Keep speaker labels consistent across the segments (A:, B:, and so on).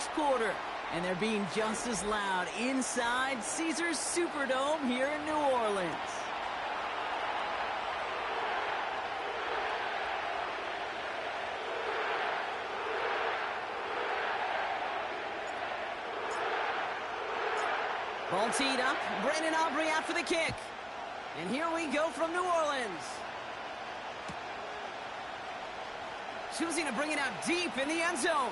A: first quarter. And they're being just as loud inside Caesars Superdome here in New Orleans. Ball teed up. Brandon Aubrey out for the kick. And here we go from New Orleans. Choosing to bring it out deep in the end zone.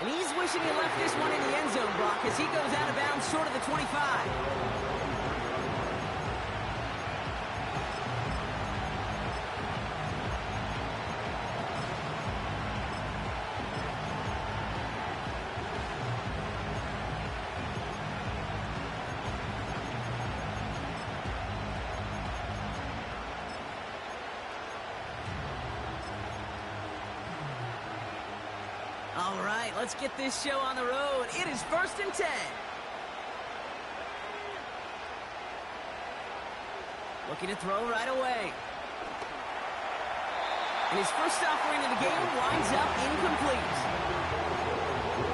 A: And he's wishing he left this one in the end zone, Brock, as he goes out of bounds short of the 25. All right, let's get this show on the road. It is 1st and 10. Looking to throw right away. And his first offering of the game winds up incomplete.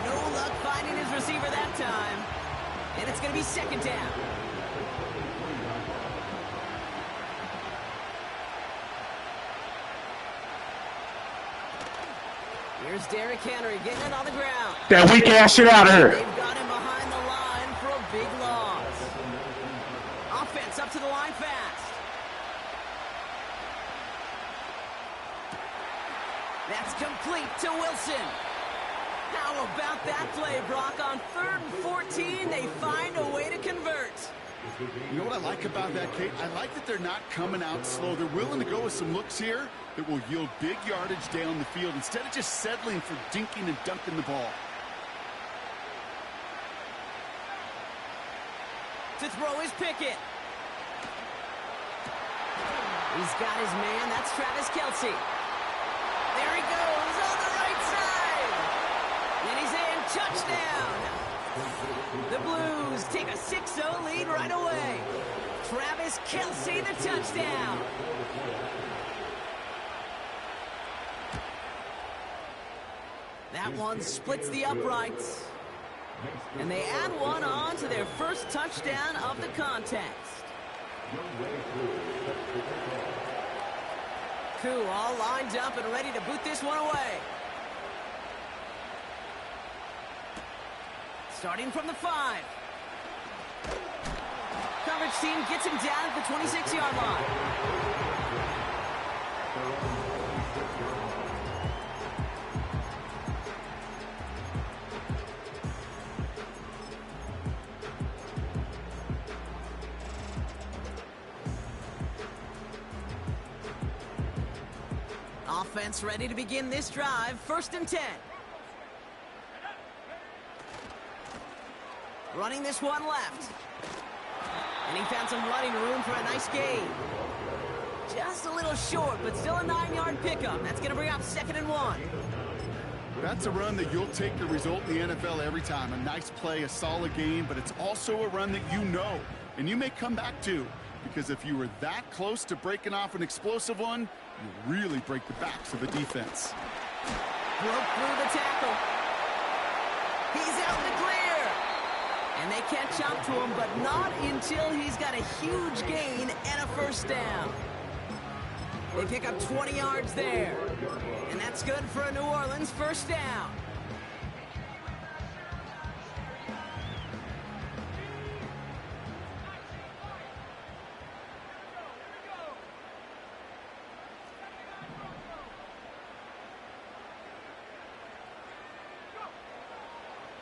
A: No luck finding his receiver that time. And it's going to be 2nd down. Here's Derrick Henry getting it on the ground.
B: That weak ass shit out of here.
A: They've got him behind the line for a big loss. Offense up to the line fast. That's complete to Wilson. How about that play, Brock? On 3rd and 14, they find a way to convert.
C: You know what I like about that, Kate? I like that they're not coming out slow. They're willing to go with some looks here that will yield big yardage down the field instead of just settling for dinking and dunking the ball.
A: To throw is Pickett. He's got his man. That's Travis Kelce. There he goes on the right side. And he's in. Touchdown. The Blues take a 6-0 lead right away. Travis Kelce, the touchdown. That one splits the uprights. And they add one on to their first touchdown of the contest. Koo all lined up and ready to boot this one away. Starting from the 5. Coverage team gets him down at the 26-yard line. Offense ready to begin this drive. 1st and 10. Running this one left. And he found some running room for a nice gain. Just a little short, but still a 9-yard pickup. That's going to bring up 2nd and 1.
C: That's a run that you'll take the result in the NFL every time. A nice play, a solid game, but it's also a run that you know, and you may come back to, because if you were that close to breaking off an explosive one, you really break the backs of the defense.
A: Broke through the tackle. He's out in the clear. And they catch up to him, but not until he's got a huge gain and a 1st down. They pick up 20 yards there. And that's good for a New Orleans 1st down.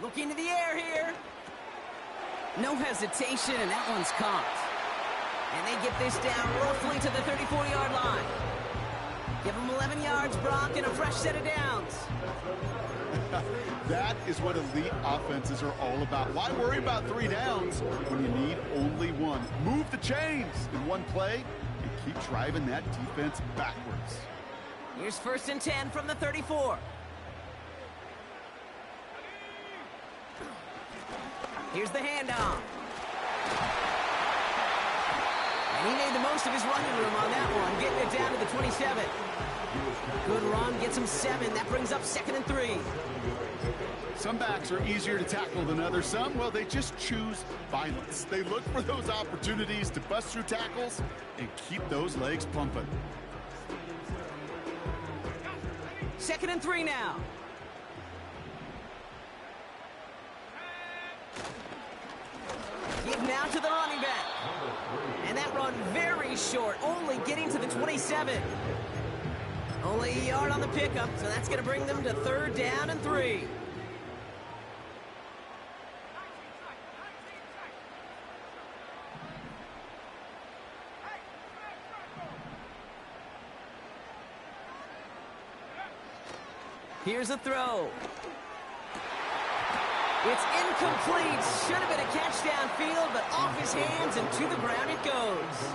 A: Looking to the air here. No hesitation, and that one's caught. And they get this down roughly to the 34-yard line. Give them 11 yards, Brock, and a fresh set of downs.
C: That is what elite offenses are all about. Why worry about 3 downs when you need only 1? Move the chains in one play and keep driving that defense backwards.
A: Here's 1st and 10 from the 34. Here's the handoff. And he made the most of his running room on that one, getting it down to the 27. Good run, gets him 7. That brings up 2nd and 3.
C: Some backs are easier to tackle than others. Some, well, they just choose violence. They look for those opportunities to bust through tackles and keep those legs pumping.
A: 2nd and 3 now. Give now to the running back. And that run very short, only getting to the 27. Only a yard on the pickup, so that's going to bring them to 3rd down and 3. Here's a throw. It's incomplete. Should have been a catch downfield, but off his hands and to the ground it goes.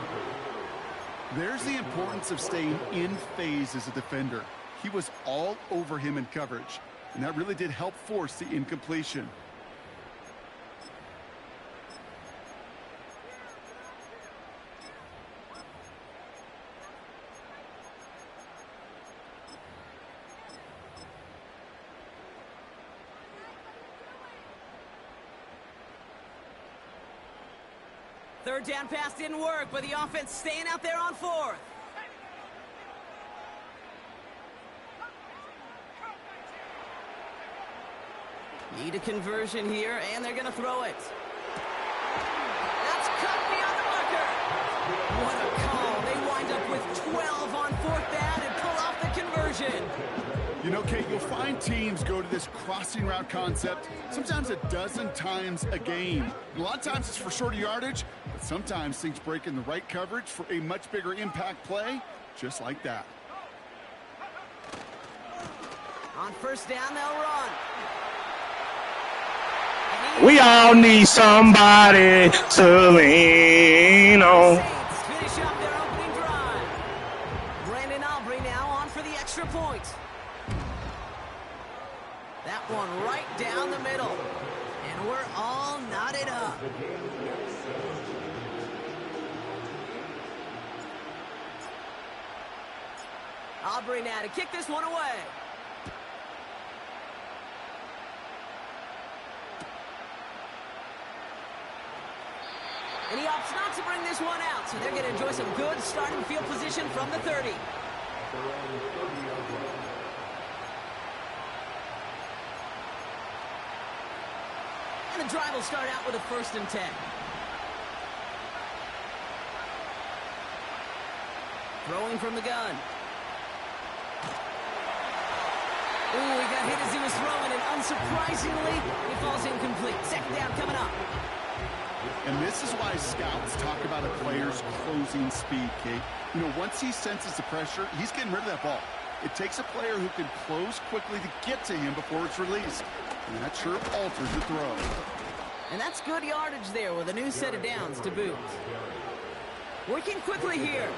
C: There's the importance of staying in phase as a defender. He was all over him in coverage, and that really did help force the incompletion.
A: Third down pass didn't work, but the offense staying out there on 4th. Need a conversion here, and they're going to throw it. That's cut beyond the marker. What a call. They wind up with 12 on 4th down and pull off the conversion.
C: You know, Kate, you'll find teams go to this crossing route concept sometimes a dozen times a game. A lot of times it's for shorter yardage, but sometimes things break in the right coverage for a much bigger impact play, just like that.
A: On 1st down, they'll run.
B: We all need somebody to lean on.
A: Saints finish up their opening drive. Brandon Aubrey now on for the extra point. That one right down the middle. And we're all knotted up. Aubrey now to kick this one away. And he opts not to bring this one out, so they're going to enjoy some good starting field position from the 30. And the drive will start out with a 1st and 10. Throwing from the gun. Ooh, he got hit as he was throwing, and unsurprisingly, he falls incomplete. 2nd down coming up.
C: And this is why scouts talk about a player's closing speed, Kate. You know, once he senses the pressure, he's getting rid of that ball. It takes a player who can close quickly to get to him before it's released. And that sure alters the throw.
A: And that's good yardage there with a new set of downs to boot. Working quickly here.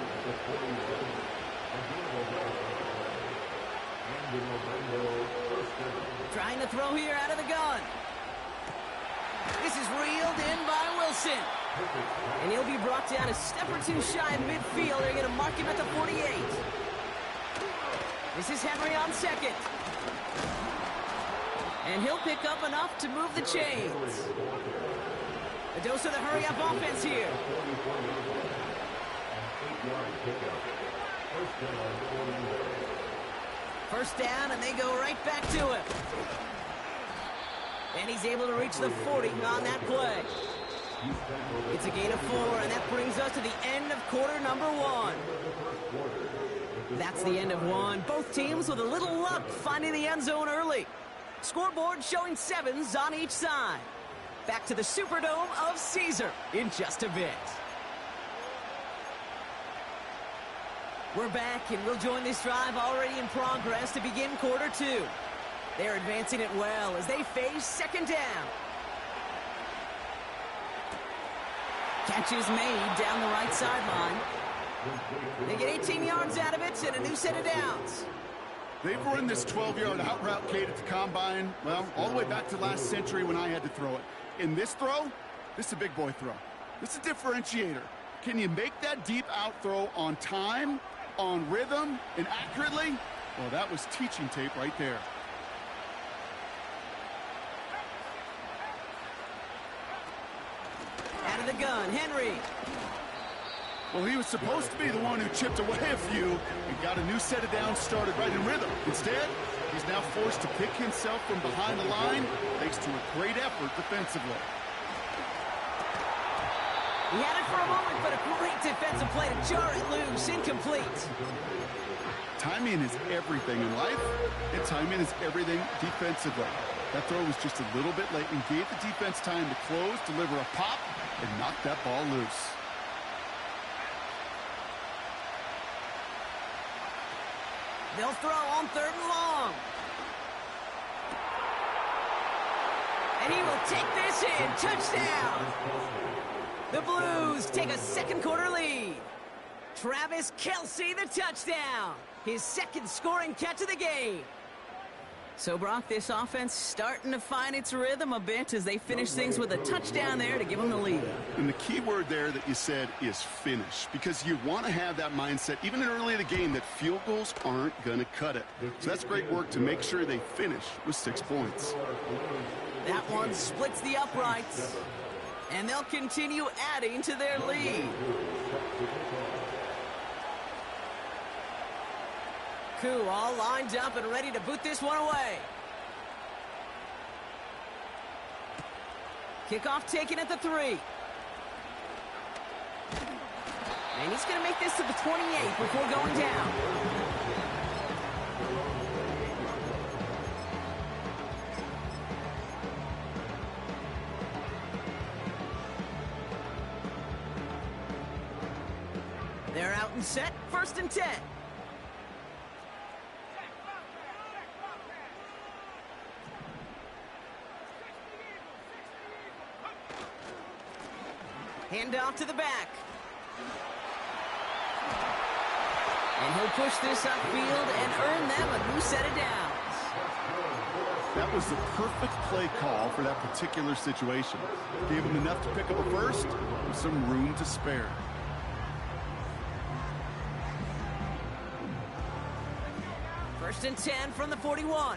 A: Trying to throw here out of the gun. This is reeled in by Wilson. And he'll be brought down a step or two shy of midfield. They're going to mark him at the 48. This is Henry on 2nd. And he'll pick up enough to move the chains. A dose of the hurry-up offense here. First down, and they go right back to it. And he's able to reach the 40 on that play. It's a gain of 4, and that brings us to the end of quarter number 1. That's the end of 1. Both teams with a little luck finding the end zone early. Scoreboard showing 7s on each side. Back to the Superdome of Caesar in just a bit. We're back, and we'll join this drive already in progress to begin quarter 2. They're advancing it well as they face 2nd down. Catch is made down the right sideline. They get 18 yards out of it and a new set of downs.
C: They've run this 12-yard out route, Kate, at the combine, well, all the way back to last century when I had to throw it. In this throw, this is a big boy throw. This is a differentiator. Can you make that deep out throw on time on rhythm and accurately, well, that was teaching tape right there.
A: Out of the gun, Henry.
C: Well, he was supposed to be the one who chipped away a few and got a new set of downs started right in rhythm. Instead, he's now forced to pick himself from behind the line thanks to a great effort defensively.
A: He had it for a moment, but a great defensive play to jar it loose. Incomplete.
C: Timing is everything in life, and timing is everything defensively. That throw was just a little bit late and gave the defense time to close, deliver a pop, and knock that ball loose.
A: They'll throw on 3rd and long. And he will take this in. Touchdown. The Blues take a second quarter lead. Travis Kelce, the touchdown. His second scoring catch of the game. So, Brock, this offense starting to find its rhythm a bit as they finish things with a touchdown there to give them the lead.
C: And the key word there that you said is finish, because you want to have that mindset, even early in the game, that field goals aren't going to cut it. So that's great work to make sure they finish with 6 points.
A: That one splits the uprights, and they'll continue adding to their lead. Koo all lined up and ready to boot this one away. Kickoff taken at the 3. And he's going to make this to the 28 before going down. They're out and set, 1st and 10. Hand off to the back. And he'll push this upfield and earn them a new set of downs.
C: That was the perfect play call for that particular situation. Gave him enough to pick up a first with some room to spare.
A: First and 10 from the 41.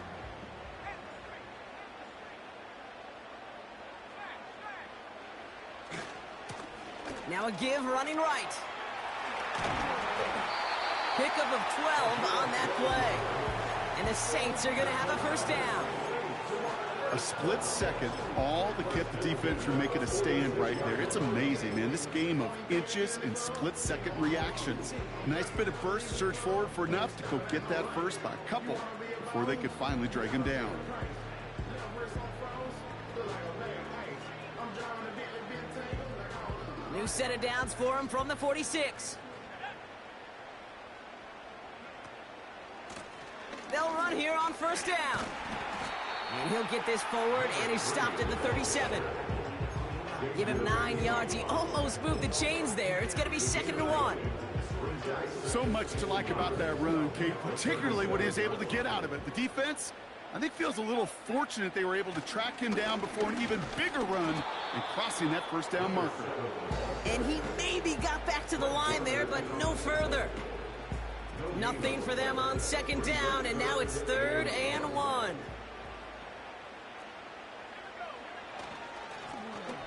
A: Now a give running right. Pickup of 12 on that play. And the Saints are going to have a 1st down.
C: A split second, all to get the defense from making a stand right there. It's amazing, man. This game of inches and split-second reactions. Nice bit of burst, surge forward for enough to go get that first by a couple before they could finally drag him down.
A: New set of downs for him from the 46. They'll run here on 1st down. And he'll get this forward, and he's stopped at the 37. Give him 9 yards. He almost moved the chains there. It's going to be 2nd and 1.
C: So much to like about that run, Kate, particularly what he was able to get out of it. The defense, I think, feels a little fortunate they were able to track him down before an even bigger run and crossing that 1st down marker.
A: And he maybe got back to the line there, but no further. Nothing for them on 2nd down, and now it's 3rd and 1.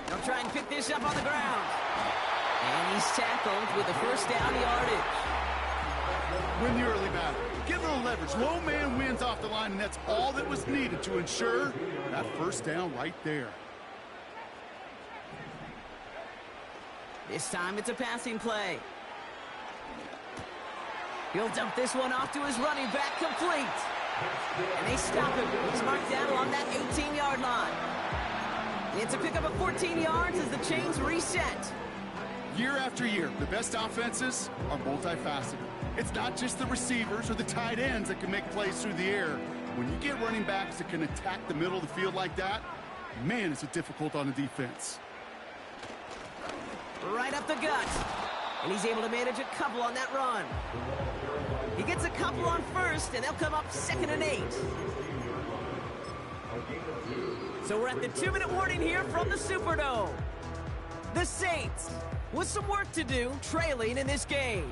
A: They'll try and pick this up on the ground. And he's tackled with the 1st down yardage.
C: Win the early battle. Get a little leverage. Low man wins off the line, and that's all that was needed to ensure that 1st down right there.
A: This time it's a passing play. He'll dump this one off to his running back, complete. And they stop him. He's marked down along that 18-yard line. It's a pickup of 14 yards as the chains reset.
C: Year after year, the best offenses are multifaceted. It's not just the receivers or the tight ends that can make plays through the air. When you get running backs that can attack the middle of the field like that, man, is it difficult on the defense.
A: Right up the gut. And he's able to manage a couple on that run. He gets a couple on 1st, and they'll come up 2nd and 8. So we're at the 2-minute warning here from the Superdome. The Saints with some work to do, trailing in this game.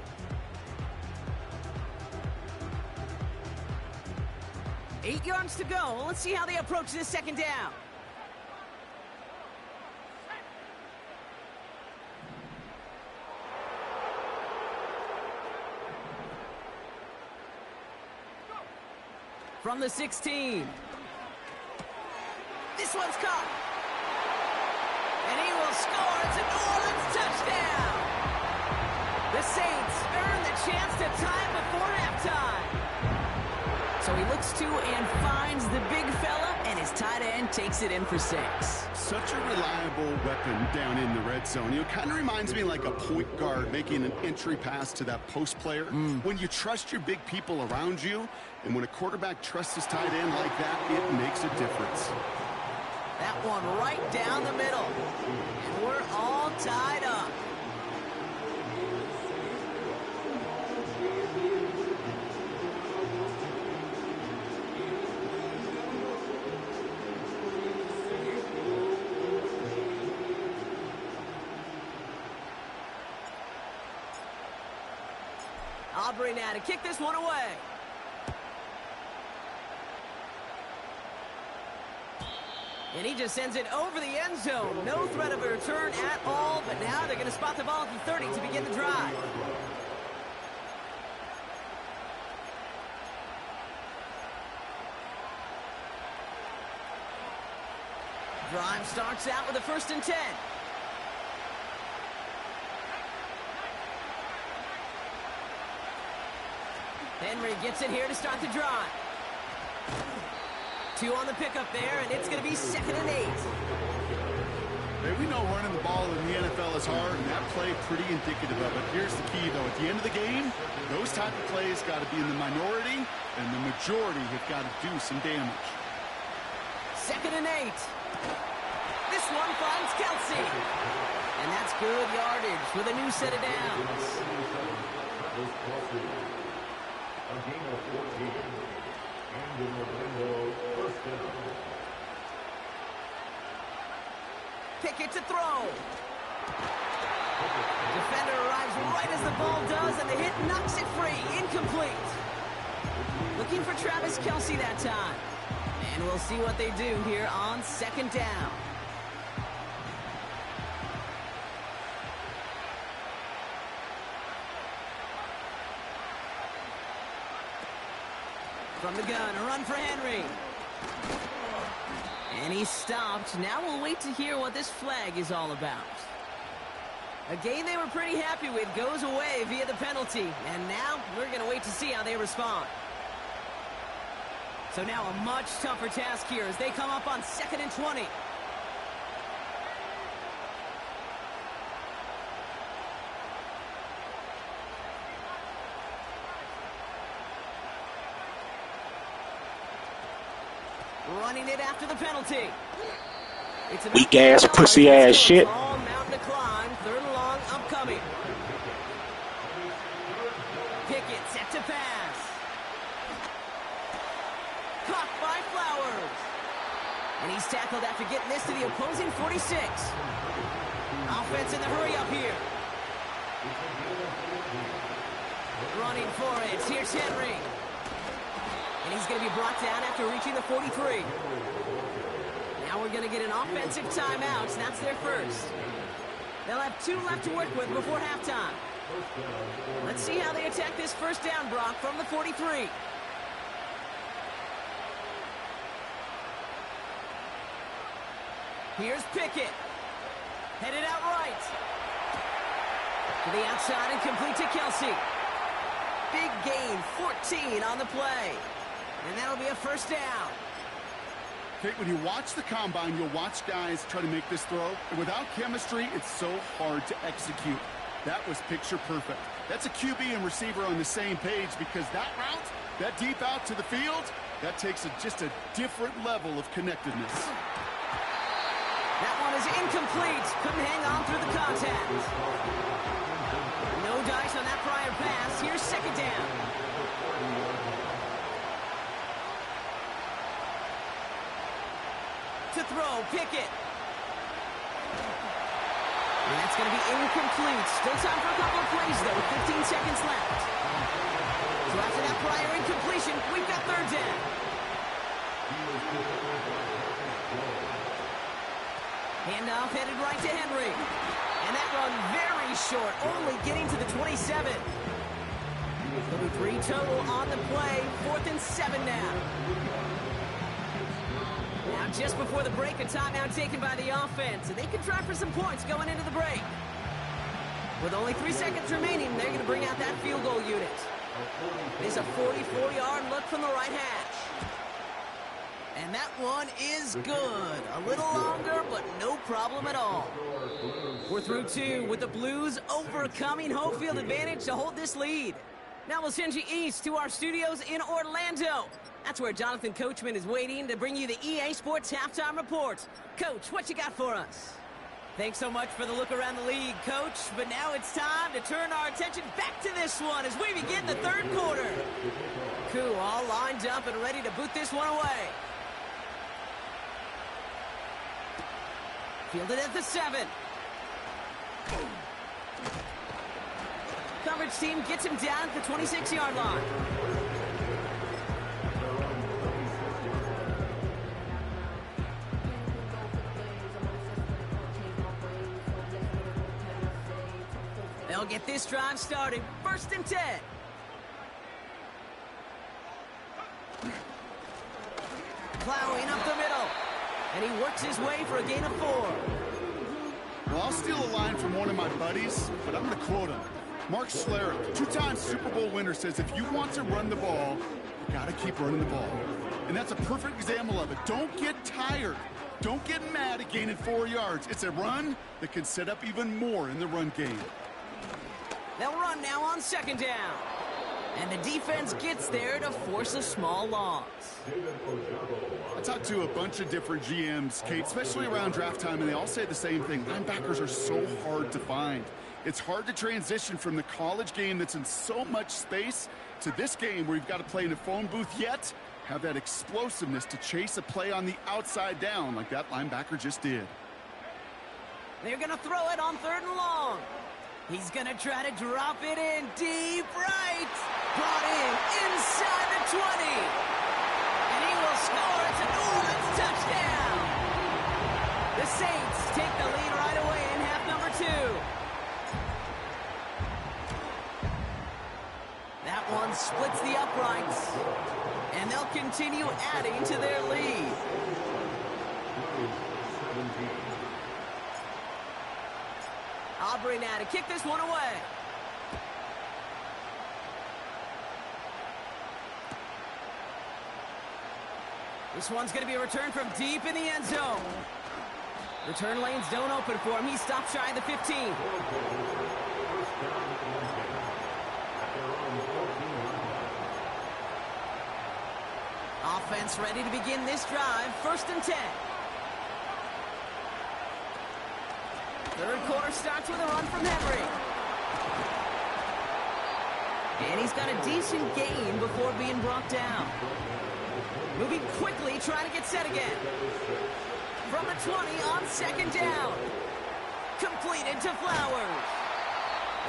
A: 8 yards to go. Let's see how they approach this second down. From the 16. This one's caught. And he will score. It's a New Orleans touchdown. The Saints earn the chance to tie before halftime. So he looks to and finds the big fella, and his tight end takes it in for 6.
C: Such a reliable weapon down in the red zone. You know, it kind of reminds me like a point guard making an entry pass to that post player. When you trust your big people around you, and when a quarterback trusts his tight end like that, it makes a difference.
A: That one right down the middle. And we're all tied up. Aubrey now to kick this one away. And he just sends it over the end zone. No threat of a return at all, but now they're going to spot the ball at the 30 to begin the drive. Drive starts out with a 1st and 10. Henry gets it here to start the drive. 2 on the pickup there, and it's going to be 2nd and 8.
C: Hey, we know running the ball in the NFL is hard, and that play pretty indicative of it. Here's the key, though. At the end of the game, those type of plays got to be in the minority, and the majority have got to do some damage.
A: 2nd and 8. This one finds Kelsey. And that's good yardage with a new set of downs.
D: A gain of 14. And in Orlando, 1st down.
A: Pickett to throw. Defender arrives right as the ball does, and the hit knocks it free. Incomplete. Looking for Travis Kelsey that time. And we'll see what they do here on 2nd down. From the gun, a run for Henry. And he's stopped. Now we'll wait to hear what this flag is all about. A game they were pretty happy with goes away via the penalty. And now we're going to wait to see how they respond. So now a much tougher task here as they come up on 2nd and 20. Running it after the penalty. It's
B: Weak ass, pussy ass shit.
A: All mountain to climb. 3rd and long upcoming. Pickett set to pass. Caught by Flowers. And he's tackled after getting this to the opposing 46. Offense in the hurry up here. Running for it. Here's Henry. And he's going to be brought down after reaching the 43. Now we're going to get an offensive timeout. That's their first. They'll have 2 left to work with before halftime. Let's see how they attack this 1st down, Brock, from the 43. Here's Pickett. Headed out right. To the outside and complete to Kelsey. Big gain, 14 on the play. And that'll be a 1st down.
C: Okay, when you watch the combine, you'll watch guys try to make this throw. And without chemistry, it's so hard to execute. That was picture perfect. That's a QB and receiver on the same page because that route, that deep out to the field, that takes just a different level of connectedness.
A: That one is incomplete. Couldn't hang on through the contact. No dice on that prior pass. Here's 2nd down. To throw, Pickett. And that's going to be incomplete. Still time for a couple of plays, though, with 15 seconds left. So after that prior incompletion, we've got 3rd down. Handoff headed right to Henry. And that run very short, only getting to the 27. It'll be 3 total on the play. 4th and 7 now. Now just before the break, a timeout taken by the offense. And they can try for some points going into the break. With only 3 seconds remaining, they're going to bring out that field goal unit. It's a 44-yard look from the right hash. And that one is good. A little longer, but no problem at all. We're through 2 with the Blues overcoming home field advantage to hold this lead. Now we'll send you east to our studios in Orlando. That's where Jonathan Coachman is waiting to bring you the EA Sports Halftime Report. Coach, what you got for us? Thanks so much for the look around the league, Coach. But now it's time to turn our attention back to this one as we begin the 3rd quarter. Koo all lined up and ready to boot this one away. Fielded at the 7. Coverage team gets him down at the 26-yard line. They'll get this drive started. 1st and 10. Plowing up the middle. And he works his way for a gain of 4.
C: Well, I'll steal a line from one of my buddies, but I'm going to quote him. Mark Schlereth, 2-time Super Bowl winner, says if you want to run the ball, you got to keep running the ball. And that's a perfect example of it. Don't get tired. Don't get mad at gaining 4 yards. It's a run that can set up even more in the run game.
A: They'll run now on 2nd down. And the defense gets there to force a small loss.
C: I talked to a bunch of different GMs, Kate, especially around draft time, and they all say the same thing. Linebackers are so hard to find. It's hard to transition from the college game that's in so much space to this game where you've got to play in a phone booth, yet have that explosiveness to chase a play on the outside down like that linebacker just did.
A: They're going to throw it on 3rd and long. He's going to try to drop it in deep right. Brought in inside the 20. And he will score. It's a touchdown. The Saints take the lead right away in half number 2. That one splits the uprights. And they'll continue adding to their lead. Aubrey now to kick this one away. This one's going to be a return from deep in the end zone. Return lanes don't open for him. He stops shy of the 15. Offense ready to begin this drive. 1st and 10. 3rd quarter starts with a run from Henry. And he's got a decent gain before being brought down. Moving quickly, trying to get set again. From the 20 on 2nd down. Completed to Flowers.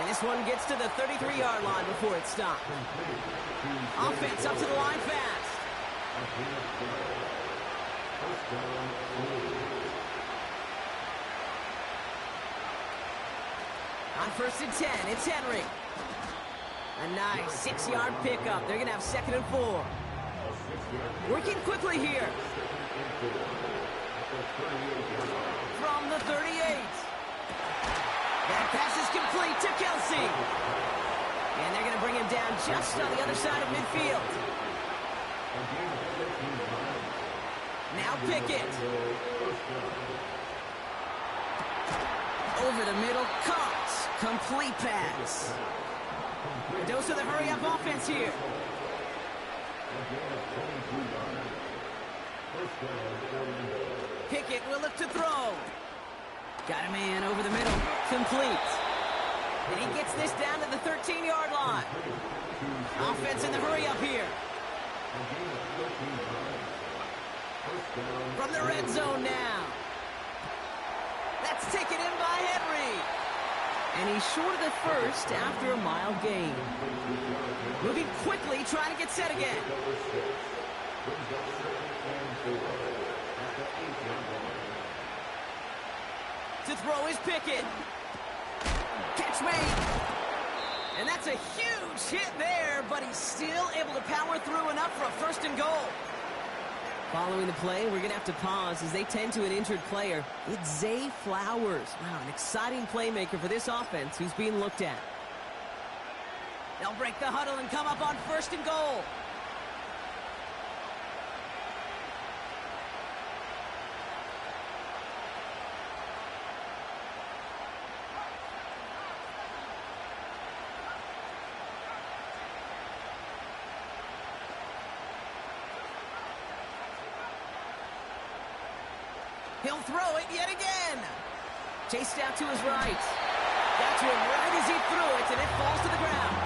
A: And this one gets to the 33-yard line before it stopped. Offense up to the line fast. On 1st and 10, it's Henry. A nice 6-yard pickup. They're going to have 2nd and 4. Working quickly here. From the 38. That pass is complete to Kelsey. And they're going to bring him down just on the other side of midfield. Now Pickett. Over the middle, caught. Complete pass. A dose of the hurry-up offense here. Pickett will look to throw. Got him in over the middle. Complete. And he gets this down to the 13-yard line. Offense in the hurry-up here. From the red zone now. That's taken in by Henry. And he's short of the first after a mild gain. Moving quickly, trying to get set again.
D: Brings up 2nd and 4 at the 8-yard line.
A: To throw is Pickett. Catch made. And that's a huge hit there, but he's still able to power through enough for a 1st and goal. Following the play, we're going to have to pause as they tend to an injured player. It's Zay Flowers. Wow, an exciting playmaker for this offense who's being looked at. They'll break the huddle and come up on 1st and goal. He'll throw it yet again. Chased out to his right. Got to him right as he threw it, and it falls to the ground.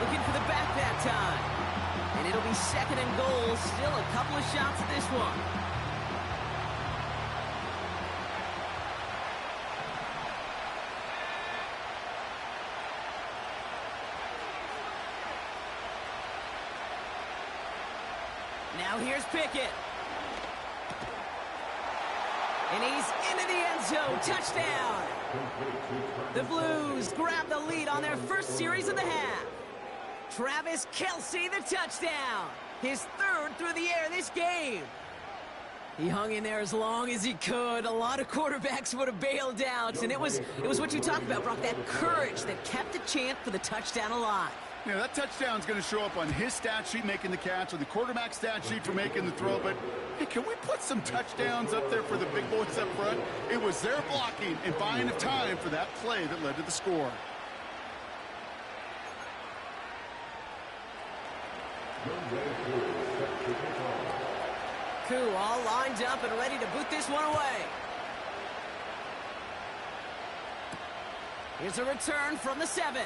A: Looking for the back that time. And it'll be 2nd and goal. Still a couple of shots at this one. Now here's Pickett. And he's into the end zone. Touchdown. The Blues grab the lead on their 1st series of the half. Travis Kelce, the touchdown. His 3rd through the air this game. He hung in there as long as he could. A lot of quarterbacks would have bailed out. And it was what you talked about, Brock, that courage that kept the chant for the touchdown alive.
C: Yeah, that touchdown's going to show up on his stat sheet making the catch, or the quarterback stat sheet for making the throw. But, hey, can we put some touchdowns up there for the big boys up front? It was their blocking and buying of time for that play that led to the score.
A: Koo all lined up and ready to boot this one away. Here's a return from the 7.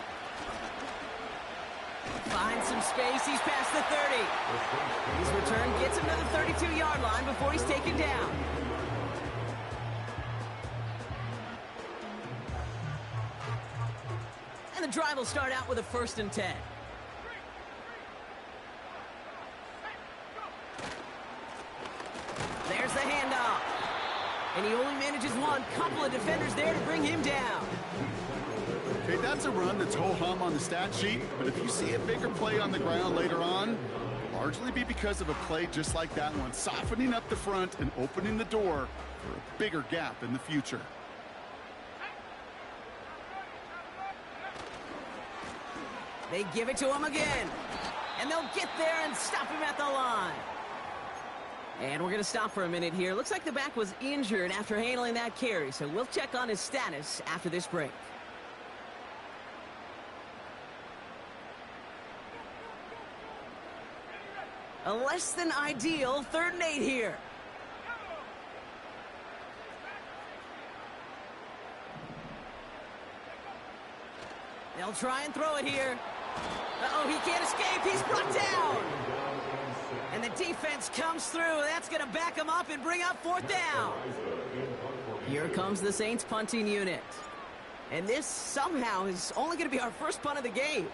A: Finds some space. He's past the 30. His return gets him to the 32-yard line before he's taken down. And the drive will start out with a 1st and 10. There's the handoff. And he only manages one. Couple of defenders there to bring him down.
C: Okay, that's a run that's ho-hum on the stat sheet, but if you see a bigger play on the ground later on, largely be because of a play just like that one, softening up the front and opening the door for a bigger gap in the future.
A: They give it to him again, and they'll get there and stop him at the line. And we're going to stop for a minute here. Looks like the back was injured after handling that carry, so we'll check on his status after this break. A less than ideal 3rd and 8 here. They'll try and throw it here. Uh-oh, he can't escape. He's brought down. And the defense comes through. That's going to back him up and bring up 4th down. Here comes the Saints punting unit. And this somehow is only going to be our first punt of the game.